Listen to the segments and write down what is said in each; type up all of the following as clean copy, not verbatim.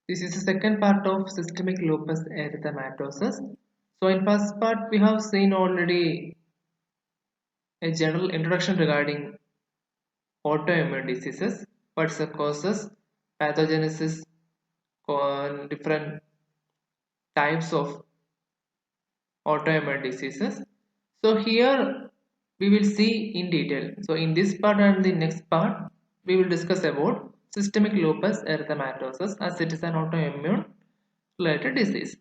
This is the second part of systemic lupus erythematosus. So in first part we have seen already a general introduction regarding autoimmune diseases, what's the causes, pathogenesis, different types of autoimmune diseases. So here we will see in detail. So in this part and the next part we will discuss about systemic lupus erythematosus as it is an autoimmune related disease.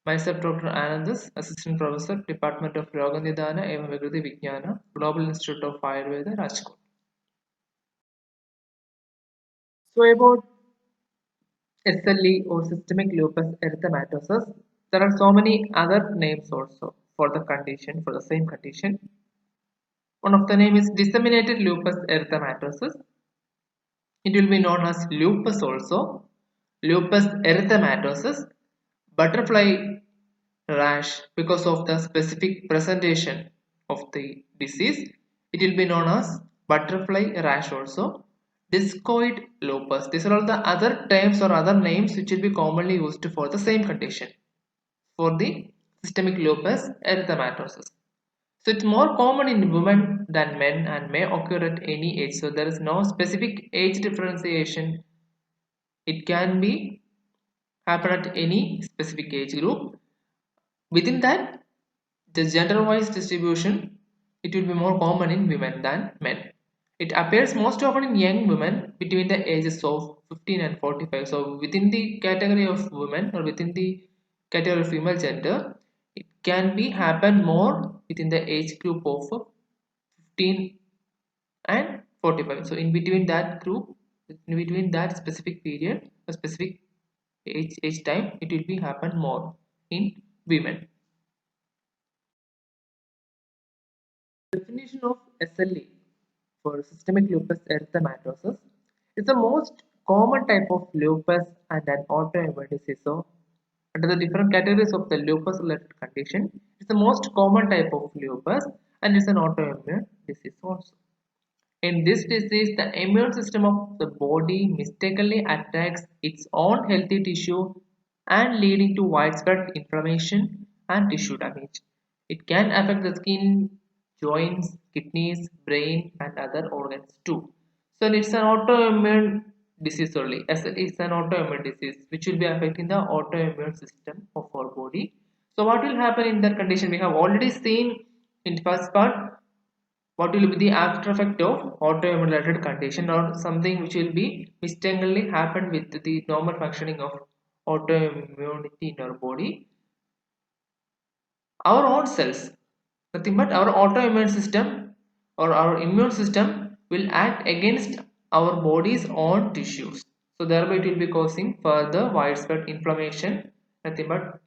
Myself Dr. Anandas, Assistant Professor, Department of Roganidhana Eva Vikriti Vijnana, Global Institute of Ayurveda, Rajkot. So about SLE or systemic lupus erythematosus, there are so many other names also for the condition, for the same condition. One of the name is disseminated lupus erythematosus. It will be known as lupus also, lupus erythematosus, butterfly rash because of the specific presentation of the disease. It will be known as butterfly rash also. Discoid lupus. These are all the other terms or other names which will be commonly used for the same condition for the systemic lupus erythematosus. So it's more common in women than men and may occur at any age. So there is no specific age differentiation. It can be happen at any specific age group. Within that, the gender-wise distribution, it will be more common in women than men. It appears most often in young women between the ages of 15 and 45. So within the category of women or within the category of female gender, it can be happen more within the age group of 15 and 45. So in between that group, in between that specific period, a specific age time, it will be happen more in women. Definition of SLE for systemic lupus erythematosus is the most common type of lupus and an autoimmune disease. So, under the different categories of the lupus related condition, it's the most common type of lupus and is an autoimmune disease also. In this disease, the immune system of the body mistakenly attacks its own healthy tissue and leading to widespread inflammation and tissue damage. It can affect the skin, joints, kidneys, brain, and other organs too. So it's an autoimmune disease only. As it's an autoimmune disease which will be affecting the autoimmune system of our body. So what will happen in that condition? We have already seen in first part what will be the after effect of autoimmune related condition or something which will be mistakenly happen with the normal functioning of autoimmunity in our body. Our own cells, nothing but our autoimmune system or our immune system will act against our body's own tissues, so thereby it will be causing further widespread inflammation, nothing but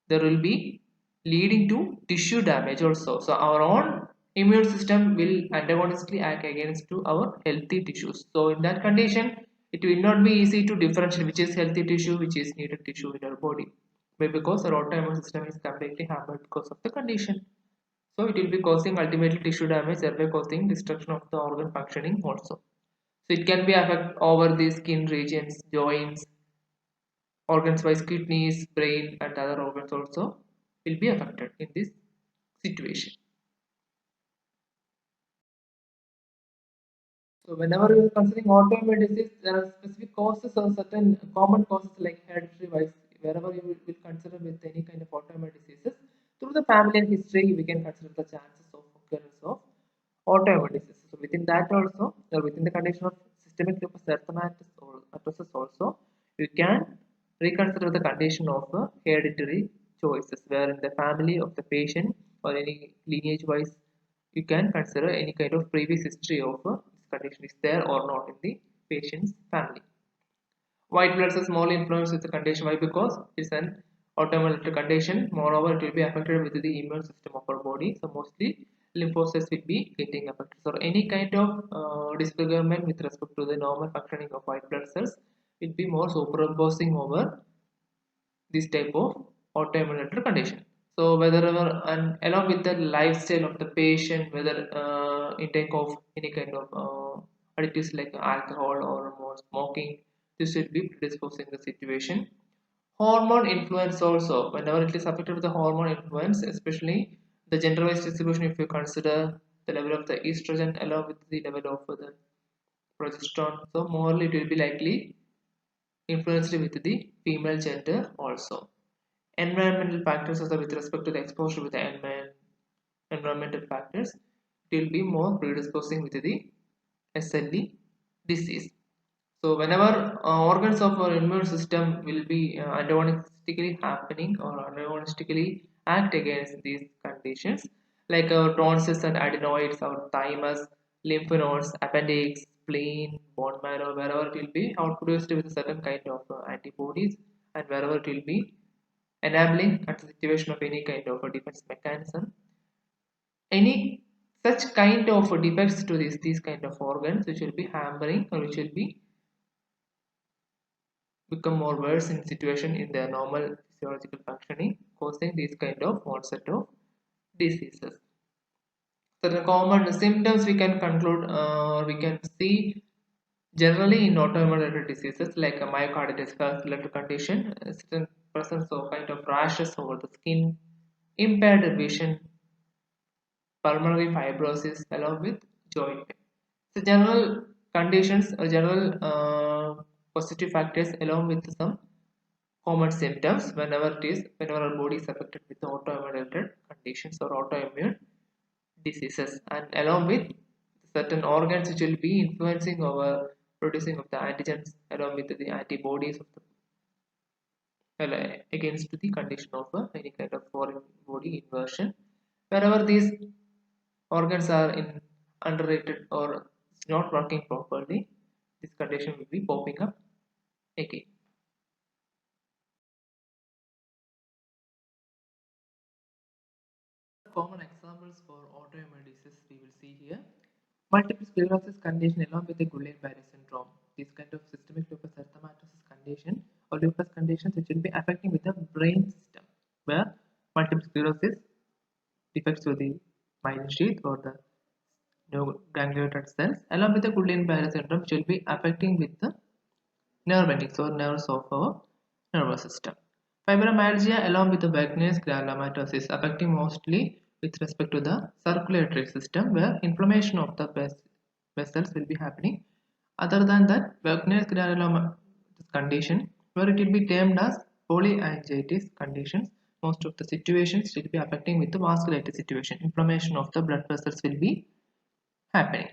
there will be leading to tissue damage also. So our own immune system will antagonistically act against to our healthy tissues. So in that condition, it will not be easy to differentiate which is healthy tissue, which is needed tissue in our body. But because our autoimmune system is completely hampered because of the condition. So it will be causing ultimately tissue damage, thereby causing destruction of the organ functioning also. So it can be affect over the skin regions, joints, organs wise kidneys, brain and other organs also will be affected in this situation. So whenever you are considering autoimmune disease, there are specific causes or certain common causes like hereditary wise. Wherever you will consider with any kind of autoimmune diseases, through the family and history, we can consider the chances of occurrence of autoimmune diseases. So within that also, or within the condition of systemic lupus erythematosus also, you can reconsider the condition of hereditary choices, where in the family of the patient or any lineage wise, you can consider any kind of previous history of this condition is there or not in the patient's family. White blood cells small influence with the condition. Why? Because it's an autoimmune condition. Moreover, it will be affected with the immune system of our body. So mostly lymphocytes will be getting affected. So any kind of disfigurement with respect to the normal functioning of white blood cells will be more superimposing over this type of autoimmune condition. So whether and along with the lifestyle of the patient, whether intake of any kind of additives like alcohol or more smoking This will be predisposing the situation. Hormone influence also, whenever it is affected with the hormone influence, especially the gender-wise distribution, if you consider the level of the estrogen along with the level of the progesterone, so more it will be likely influenced with the female gender also. Environmental factors also with respect to the exposure with the environmental factors, it will be more predisposing with the SLE disease. So whenever organs of our immune system will be antagonistically happening or antagonistically act against these conditions, like our tonsils and adenoids, our thymus, lymph nodes, appendix, spleen, bone marrow, wherever it will be outproduced with a certain kind of antibodies, and wherever it will be enabling at the situation of any kind of a defense mechanism, any such kind of defects to these kind of organs which will be hampering or which will be become more worse in situation in their normal physiological functioning, causing these kind of onset of diseases. So the common symptoms we can conclude or we can see generally in autoimmune related diseases like a myocarditis related condition, certain presence of kind of rashes over the skin, impaired vision, pulmonary fibrosis along with joint pain. So general conditions or general positive factors along with some common symptoms whenever our body is affected with autoimmune related conditions or autoimmune diseases, and along with certain organs which will be influencing our producing of the antigens along with the antibodies of the against the condition of any kind of foreign body inversion. Wherever these organs are in underrated or not working properly, this condition will be popping up again. Common examples for autoimmune disease we will see here. Multiple sclerosis condition along with the Guillain-Barré syndrome. This kind of systemic lupus erythematosus condition or lupus conditions which will be affecting with the brain system, where multiple sclerosis defects to the myelin sheath or the ganglionic cells along with the Guillain-Barré syndrome which will be affecting with the nerve endings or nerves of our nervous system. Fibromyalgia along with the Wegener's granulomatosis affecting mostly with respect to the circulatory system where inflammation of the vessels will be happening. Other than that, Wegener's granulomatosis condition where it will be termed as polyangiitis conditions. Most of the situations will be affecting with the vasculitis situation. Inflammation of the blood vessels will be happening.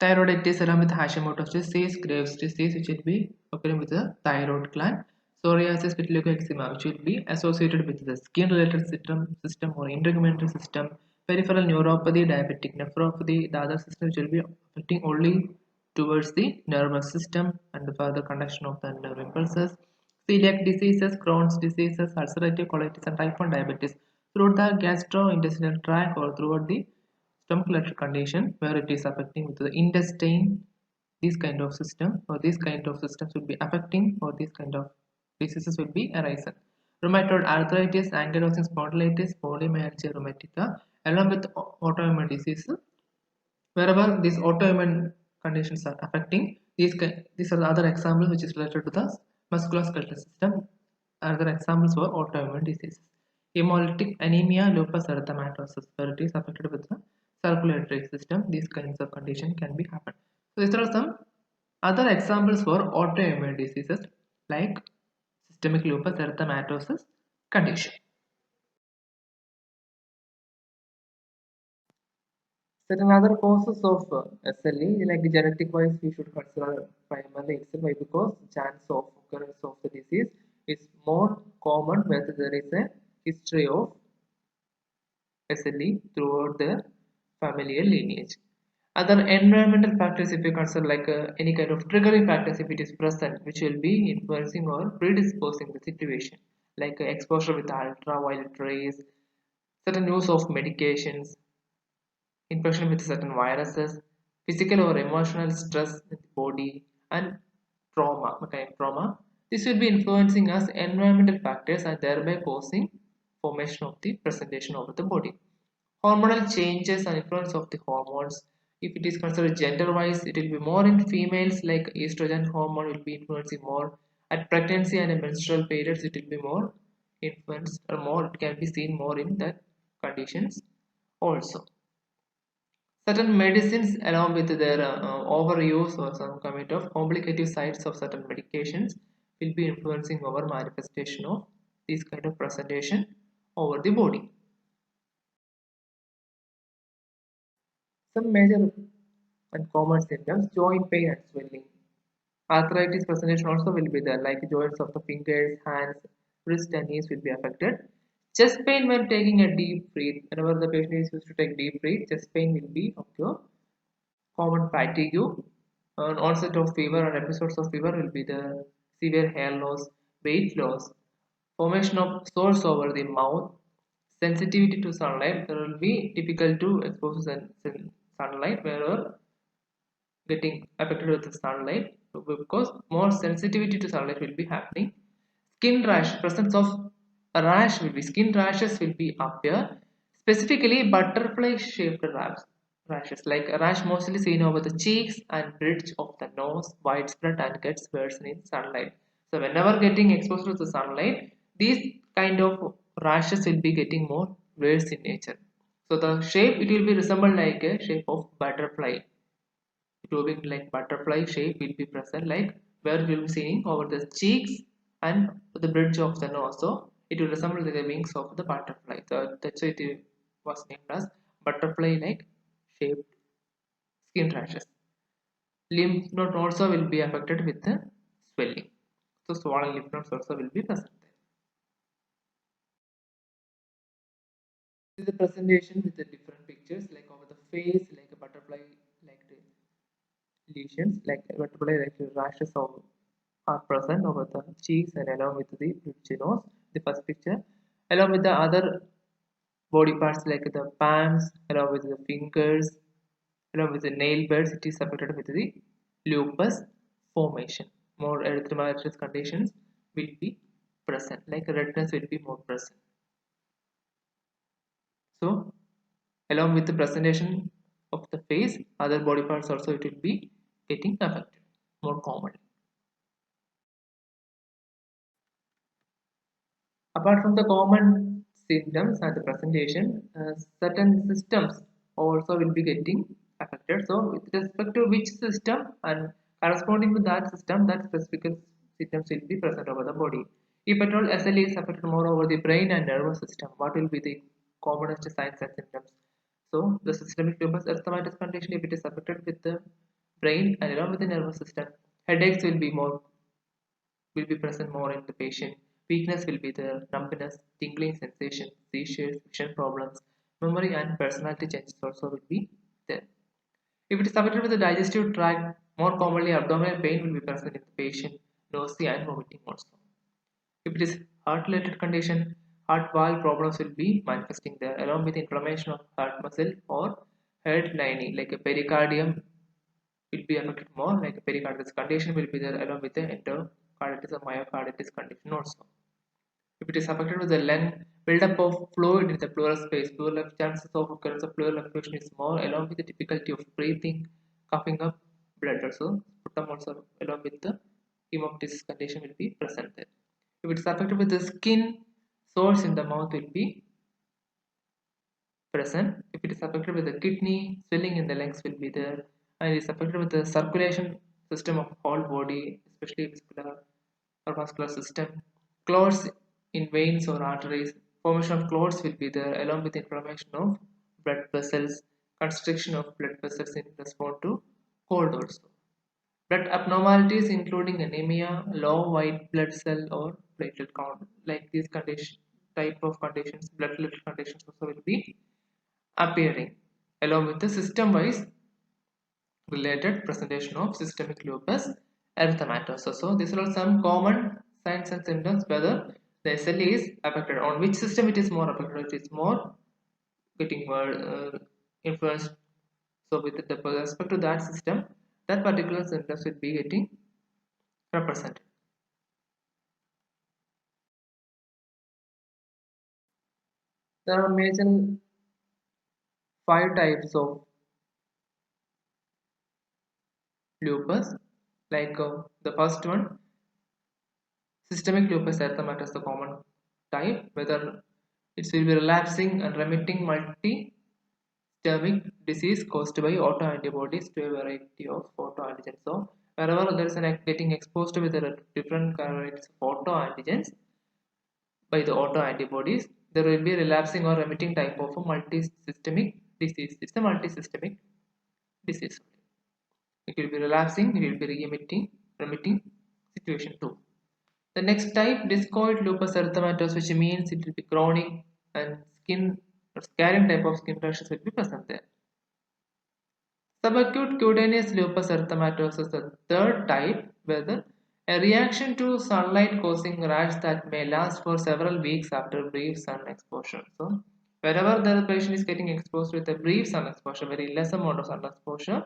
Thyroiditis along with Hashimoto's disease, Graves' disease, which will be occurring with the thyroid gland. Psoriasis, vitiligo, eczema, which will be associated with the skin-related system or integumentary system. Peripheral neuropathy, diabetic nephropathy, the other system which will be affecting only towards the nervous system and the further conduction of the nerve impulses. Celiac diseases, Crohn's diseases, ulcerative colitis, and type 1 diabetes throughout the gastrointestinal tract or throughout the stomach condition where it is affecting with the intestine. This kind of system or these kind of systems will be affecting or these kind of diseases will be arising. Rheumatoid arthritis, ankylosing spondylitis, polymyalgia rheumatica along with autoimmune diseases. Wherever these autoimmune conditions are affecting, these are the other examples which is related to the musculoskeletal system. Other examples for autoimmune diseases. Hemolytic anemia, lupus erythematosus, where it is affected with the circulatory system. These kinds of condition can be happen. So these are some other examples for autoimmune diseases like systemic lupus erythematosus condition. Certain other causes of SLE, like genetic wise, we should consider primarily XLY because chance of occurrence of the disease is more common where there is a history of SLE throughout the familial lineage. Other environmental factors, if you consider like any kind of triggering factors, if it is present, which will be influencing or predisposing the situation, like exposure with ultraviolet rays, certain use of medications, infection with certain viruses, physical or emotional stress in the body, and trauma, okay, trauma. This will be influencing us environmental factors and thereby causing formation of the presentation of the body. Hormonal changes and influence of the hormones, If it is considered gender wise, it will be more in females, like estrogen hormone will be influencing more. At pregnancy and menstrual periods, it will be more influenced, or more, it can be seen more in that conditions also. Certain medicines, along with their overuse or some kind of complicated sides of certain medications, will be influencing our manifestation of this kind of presentation over the body. Some major and common symptoms: joint pain and swelling. Arthritis presentation also will be there, like joints of the fingers, hands, wrist, and knees will be affected. Chest pain when taking a deep breath. Whenever the patient is used to take deep breath, chest pain will be occur. Common fatigue, an onset of fever or episodes of fever will be the severe hair loss, weight loss, formation of sores over the mouth, sensitivity to sunlight. There will be difficult to expose sunlight wherever getting affected with the sunlight, because more sensitivity to sunlight will be happening. Skin rash, presence of a rash will be, skin rashes will be appear, specifically butterfly shaped rashes, like a rash mostly seen over the cheeks and bridge of the nose, widespread and gets worse in sunlight. So whenever getting exposed to the sunlight, these kind of rashes will be getting more worse in nature. So the shape, it will be resemble like a shape of butterfly, tubing like butterfly shape will be present, like where we will be seeing over the cheeks and the bridge of the nose. So it will resemble the wings of the butterfly. So that's why it was named as butterfly like shaped skin rashes. Lymph node also will be affected with the swelling. So swollen lymph nodes also will be present there. This is the presentation with the different pictures, like over the face, like a butterfly like the lesions, like vertebrae like rashes of are present over the cheeks and along with the bridge nose, the first picture, along with the other body parts like the palms, along with the fingers, along with the nail beds, it is affected with the lupus formation. More erythematous conditions will be present, like redness will be more present. So, along with the presentation of the face, other body parts also it will be getting affected more commonly. Apart from the common symptoms and the presentation, certain systems also will be getting affected. So, with respect to which system and corresponding to that system, that specific symptoms will be present over the body. If at all SLE is affected more over the brain and nervous system, what will be the commonest signs and symptoms? So, the systemic lupus erythematosus condition, if it is affected with the brain and along with the nervous system, headaches will be present more in the patient. Weakness will be there, numbness, tingling sensation, seizures, vision problems, memory and personality changes also will be there. If it is affected with the digestive tract, more commonly abdominal pain will be present in the patient, nausea and vomiting also. If it is heart related condition, heart valve problems will be manifesting there along with inflammation of heart muscle or heart lining, like a pericardium will be affected more, like a pericarditis condition will be there along with the endocarditis or myocarditis condition also. If it is affected with the lung, buildup of fluid in the pleural space, pleural chances of occurrence of pleural effusion is more, along with the difficulty of breathing, coughing up blood also. Sputum also along with the hemoptysis condition will be present there. If it is affected with the skin, sores in the mouth will be present. If it is affected with the kidney, swelling in the lungs will be there, and it is affected with the circulation system of whole body, especially vascular or vascular system. Clots in veins or arteries, formation of clots will be there, along with inflammation of blood vessels, constriction of blood vessels in response to cold also. Blood abnormalities including anemia, low white blood cell or platelet count, like these condition type of conditions, blood related conditions also will be appearing, along with the system-wise related presentation of systemic lupus erythematosus. So these are all some common signs and symptoms whether the SLE is affected. On which system it is more affected, it is more getting more influenced. So with respect to that system, that particular symptoms will be getting represented. There are major five types of lupus, like the first one, systemic lupus erythematosus, the common type, whether it will be relapsing and remitting multi-systemic disease caused by autoantibodies to a variety of autoantigens. So wherever there is an getting exposed with the different kinds of autoantigens by the autoantibodies, there will be relapsing or remitting type of a multi-systemic disease. It's a multi-systemic disease. It will be relapsing, it will be remitting situation 2. The next type, discoid lupus erythematosus, which means it will be chronic and skin or scarring type of skin rashes will be present there. Subacute cutaneous lupus erythematosus is the third type, where a reaction to sunlight causing rash that may last for several weeks after brief sun exposure. So, wherever the patient is getting exposed with a brief sun exposure, very less amount of sun exposure,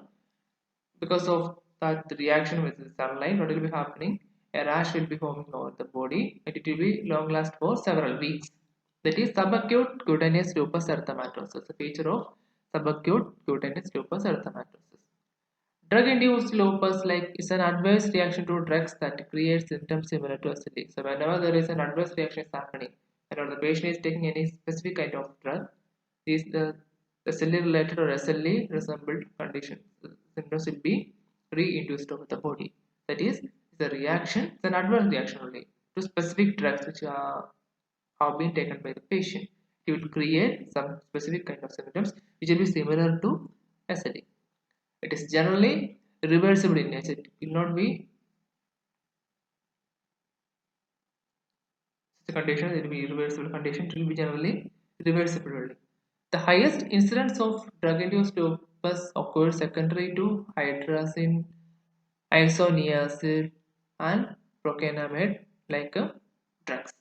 because of that reaction with the sunlight, what will be happening? A rash will be forming over the body and it will be long last for several weeks. That is subacute cutaneous lupus erythematosus, a feature of subacute cutaneous lupus erythematosus. Drug-induced lupus like is an adverse reaction to drugs that creates symptoms similar to SLE. So whenever there is an adverse reaction is happening, whenever the patient is taking any specific kind of drug, these the SLE related or SLE resembled conditions. The symptoms will be reinduced over the body. That is, the reaction, it's an adverse reaction only to specific drugs which have been taken by the patient. It will create some specific kind of symptoms which will be similar to SLE. It is generally reversible in nature. It will not be such a condition, it will be irreversible condition, it will be generally reversible only. The highest incidence of drug-induced lupus occurs secondary to hydrazine, isoniazid, and procainamide like drugs.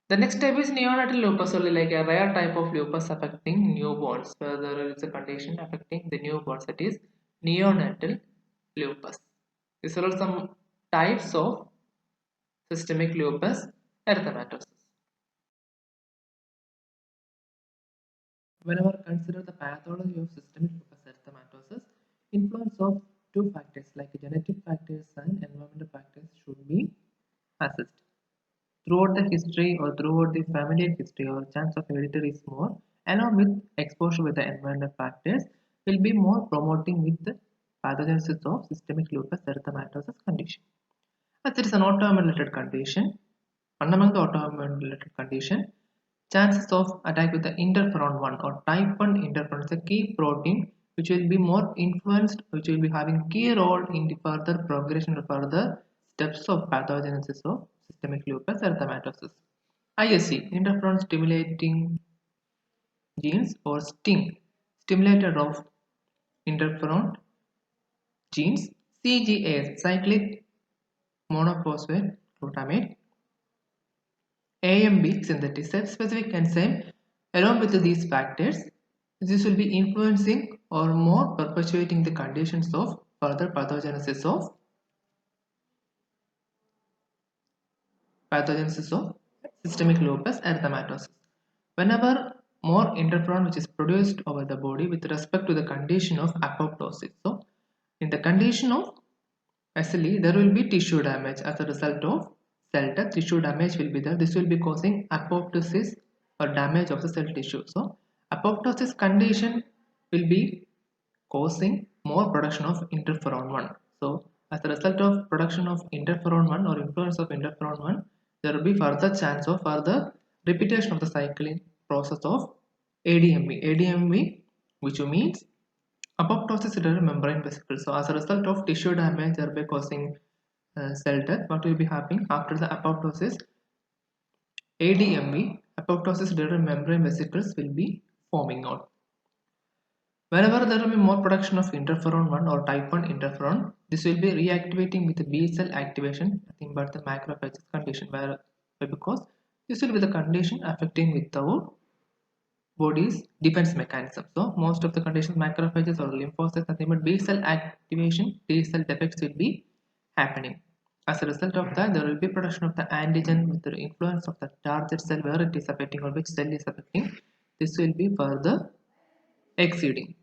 The next type is neonatal lupus, only like a rare type of lupus affecting newborns, where there is a condition affecting the newborns, that is neonatal lupus. These are some types of systemic lupus erythematosus. Whenever consider the pathology of systemic lupus erythematosus, influence of two factors like genetic factors and environmental factors should be assessed. Throughout the history or throughout the familial history or chance of hereditary is more, along with exposure with the environmental factors, will be more promoting with the pathogenesis of systemic lupus erythematosus condition. As it is an autoimmune related condition, and among the autoimmune related condition, chances of attack with the interferon 1 or type 1 interferon is a key protein which will be more influenced, which will be having key role in the further progression or further steps of pathogenesis of systemic lupus erythematosus. ISC, interferon stimulating genes or STING, stimulator of interferon genes. CGAS, cyclic monophosphate glutamate. AMB synthesis specific enzyme. Along with these factors, this will be influencing or more perpetuating the conditions of further pathogenesis of systemic lupus erythematosus. Whenever more interferon which is produced over the body with respect to the condition of apoptosis. So, in the condition of SLE, there will be tissue damage as a result of cell death. Tissue damage will be there. This will be causing apoptosis or damage of the cell tissue. So, apoptosis condition will be causing more production of interferon 1. So, as a result of production of interferon 1 or influence of interferon 1, there will be further chance of further repetition of the cycling process of ADMV. ADMV, which means apoptosis in membrane vesicles. So, as a result of tissue damage, thereby causing cell death, what will be happening after the apoptosis? ADMV, apoptosis derived membrane vesicles, will be forming out. Whenever there will be more production of interferon 1 or type 1 interferon, this will be reactivating with the B cell activation, nothing but the macrophages condition, because this will be the condition affecting with our body's defense mechanism. So most of the conditions, macrophages or lymphocytes, nothing but B cell activation, B cell defects will be happening. As a result of that, there will be production of the antigen with the influence of the target cell where it is affecting or which cell is affecting. This will be further exceeding.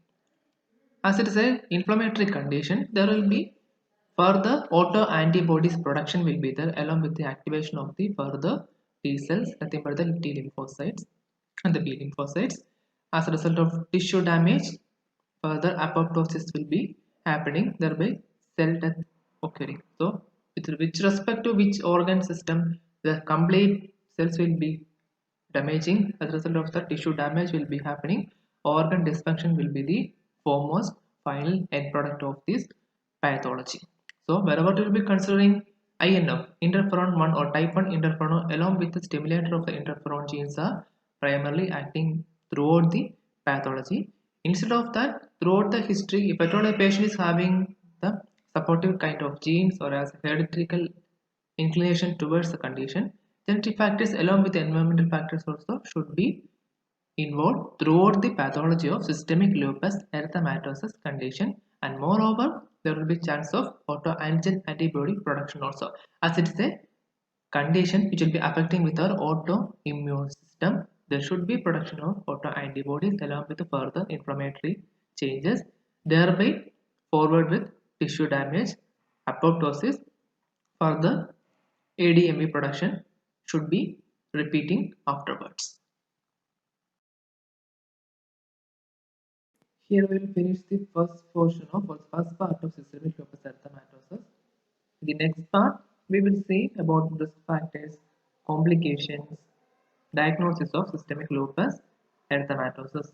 As it is an inflammatory condition, there will be further autoantibodies production will be there along with the activation of the further T cells, nothing but the T lymphocytes and the B lymphocytes. As a result of tissue damage, further apoptosis will be happening, thereby cell death occurring. So, with respect to which organ system, the complete cells will be damaging. As a result of the tissue damage will be happening, organ dysfunction will be the foremost final end product of this pathology. So wherever we will be considering INF, interferon 1 or type 1 interferon along with the stimulator of the interferon genes are primarily acting throughout the pathology. Instead of that, throughout the history, if at all a patient is having the supportive kind of genes or as hereditary inclination towards the condition, genetic factors along with environmental factors also should be involved throughout the pathology of systemic lupus erythematosus condition, and moreover there will be chance of autoantigen antibody production also, as it is a condition which will be affecting with our autoimmune system. There should be production of autoantibodies along with the further inflammatory changes, thereby forward with tissue damage, apoptosis, further ADME production should be repeating afterwards. Here we will finish the first portion of or first part of systemic lupus erythematosus. The next part we will see about risk factors, complications, diagnosis of systemic lupus erythematosus.